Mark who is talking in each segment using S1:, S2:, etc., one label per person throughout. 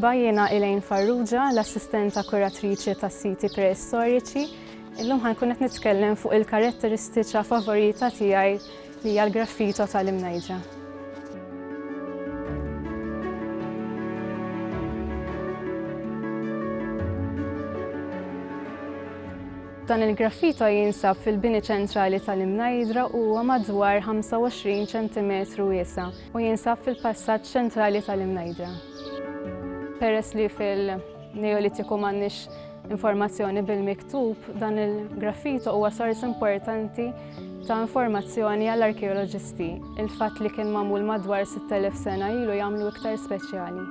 S1: Merħba, jiena Elaine Farrugia, l-assistenta kuratriċi tas-siti preistoriċi. Illum ħankun qed nitkellem fuq il-karatteristiċa favorita tiegħi li hija l-graffito tal-imnajġa. Dan il-graffito jinsab fil-bini ċentrali tal-Imnajdra u huwa madwar 25 cm wiesa u jinsab fil-passaġġ ċentrali tal-Imnajdra. Peress li fil-Neolitiku m'għandniex informazzjoni bil-miktub, dan il-graffito huwa sors importanti ta' informazzjoni għall-arkeoloġisti. Il-fatt li kien magħmul madwar 6000 sena ilu jagħmlu iktar speċjali.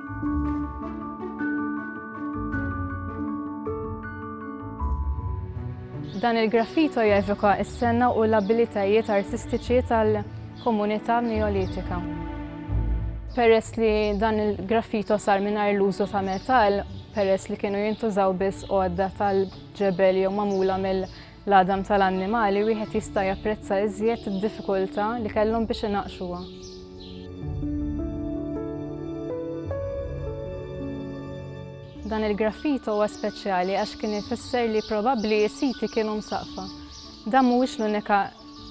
S1: Dan il-graffito jevoka s-senna u l-abilitajiet artistiċi tal-komunità neolitika. Peress li dan il-graffito sar mingħajr l-użu ta' metall, peress li kienu jintużaw biss għodda tal-ġebel jew magħmula mill-ladam tal-annimali, wieħed jista' japprezza iżjed id-diffikultà li kellhom biex inaqxuha. Dan il-graffito huwa speċjali għax kien ifisser li probabbli s-siti kienu msaqfa. Dan mhuwiex l-unika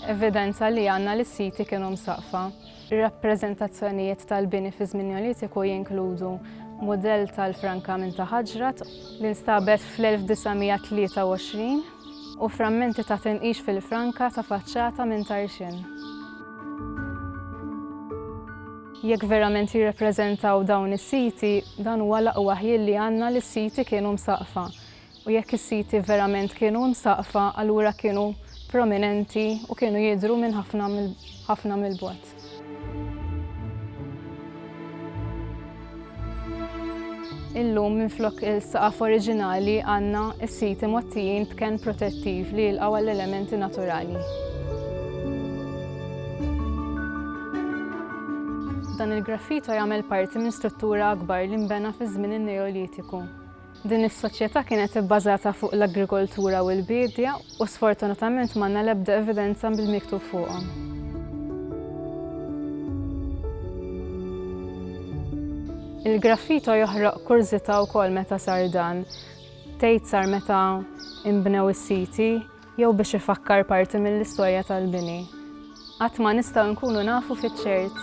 S1: evidenza li għandna li s-siti kienu msaqfa. Ir-rappreżentazzjonijiet tal-bini fi żmien Neolitiku jinkludu mudell tal-frankament ta' ħaġrat li nstabet fl-1923 u frammenti ta' tinqix fil-franka ta' faċċata minn tarxien. Jekk verament jirrepreżentaw dawn is-siti, dan huwa l-aqwa ħjien li għandna li s-siti kienu msaqfa. U jekk is-siti verament kienu msaqfa, allura kienu prominenti u kienu jidhru minn ħafna mill-bogħod. Illum minflok il-saqaf oriġinali għandna s-siti mgħottijin b'ken protettiv li jilqgħu għall-elementi naturali. Dan il-graffito jagħmel parti minn struttura akbar li nbena fi żmien in-Neolitiku. Din is-soċjetà kienet ibbażata fuq l-agrikoltura u l-bidja u sfortunatament m'għandna l-ebda evidenza bil-miktub fuqhom. Il-graffito joħroq kurżità wkoll meta sar dan. Tgħid sar meta inbnew is-siti jew biex ifakkar parti mill-istorja tal-bini. Qatt ma nistgħu nkunu nafu fiċ-ċert.